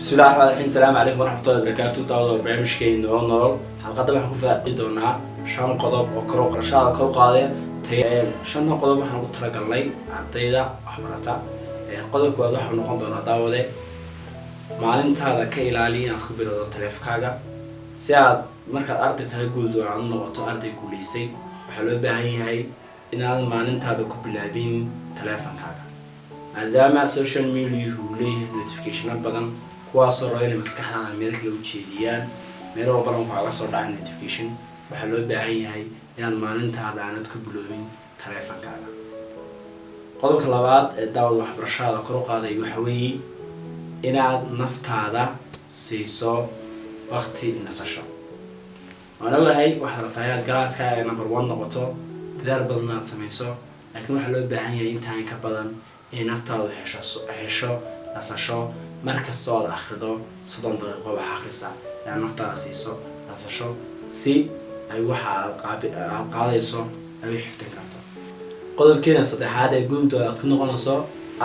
بسم الله الرحمن الرحيم. السلام عليكم ورحمة الله وبركاته. دعوة برنامج كين نور حلقة waxaan ku faa'iido doonaa shan qodob oo kor u qarashada kor u qaadaya tayeen shan qodob waxaan ugu talagalnay ardayda waxbarata qodobka waxa noqon doona daawade maalintaada ka ilaali inaad ku bilowdo taleefankaaga si aad markaad arday tahay guud oo aan noqoto arday guuleystay waxa loo baahan yahay inaad maalintaada ku bilaabin taleefankaaga maadaama social media uu leeyahay notification badan kuwaasoo raaynay maskaxdaada meel kale u jeediyaan meel walba waxaa soo dhacay notification waxa loo baahan yahay inaad maalintaada aanad ku biloobin taleefankaaga qodobka labaad ee daawada waxbarashada kor u qaaday waxa weeye inaad naftaada siiso waqti nasasho waan ogahay waxaad rabtaa inaad galaaskaaga number 1 noqoto dadaal badan aad samayso laakiin waxa loo baahan yahay intaan ka badan in naftaadu hesho nasasho markastoo aad akhrido 30 daqiiqo wax akhrisa yaa naftaada siiso nasasho si ay waxa aad qaadayso ay xiftin karto qodobkeena saddexaad ee guulda aad ku noqonayso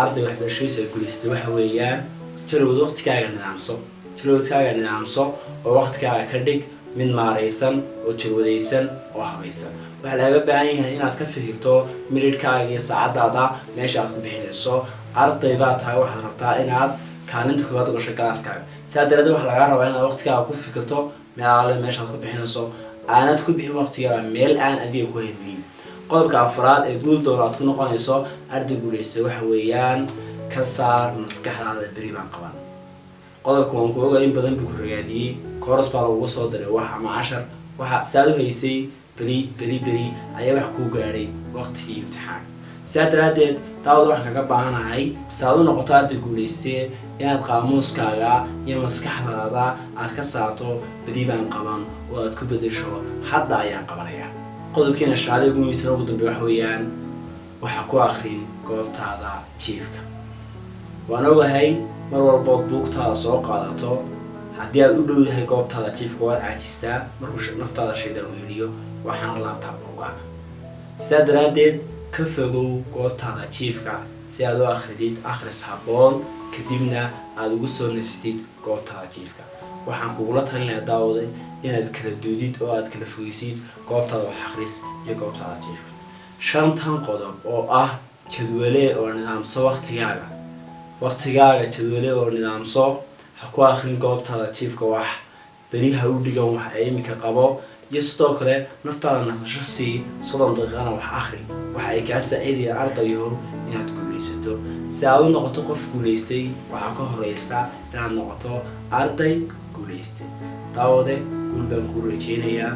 arday waxbarashadiisa ay guuleystay waxa weeyaan jalwad waqtigaaga nidaamso oo waqtigaaga ka dhig mid maareysan oo jalwadaysan oo habaysan waxa laga baahan yahay inaad ka fikirto minidkaaga iyo saacadaada meesha aad ku bixinayso arday baa tahay waxaad rabtaa inaad kaalinta koowaad gasho galaaskaaga saadalada waxa laga rabaa inaad waqtigaaga ku fikirto meesha aad ku bixinayso aanad ku bixin waqtigaaga meel aan adiga ku haynin qodobka afraad ee guul doon aad ku noqonayso arday guuleystay waxa weeyaan ka saar maskaxdaada bari baan qaban qodobka waan ku ogahay in badan buu ku ragaadiyay course baa lagu soo diray wax ama 10 waxa saad u haysay bari ayaa wax ku gaaray waqtigii imtixaan saadalaadeed daawada waxaan kaga baahanahay saad u noqoto arday guuleystay inaad qaamuuskaaga iyo maskaxdaada aad ka saarto bari baan qaban oo aad ku bedesho hadda ayaan qabanaya qodobkeena shaqada ugu muhiimsan ugu dambeeya waxa weeyaan waxa ku akhrin goobtaada jiifka waan ogahay mar walba buugtaada soo qaadato haddii aad u dhow yahay goobtaada jiifka waad caajistaa markuu naftaada shayda u yiriyo waxaan laabtaa buugaaga sidaa daraadeed ka fogow goobtaada jiifka si aad u akhridid akhris habboon kadibna aad ugu soo nasatid goobtaada jiifka waxaan kugula talinayaa daawada inaad kala duudid oo aad kala fogeysid goobtaada wax akhris iyo goobtaada jiifka shantan qodob oo ah jadwale oo nidaamso waqtigaaga jadwale oo nidaamso ha ku akhrin goobtaada jiifka wax bari ha u dhigan wax ay imika qabo iyo sidoo kale naftaada nasasho si 30 daqiiqana wax akhri waxa ay ka saacidayaan ardayo inaad guuleysato si aad u noqoto qof guuleystay waxa ka horeysa inaad noqoto arday guuleystay daawade guul baan ku rajeynayaa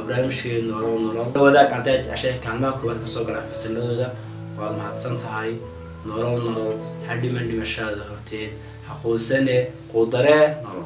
barnaamijkeena nolol wadaag arday cashay kaalmaha koowaad ka soo galay fasaladooda waad mahadsan tahay nolol hadhiman dhimashada horteed xaquusane qudare nolol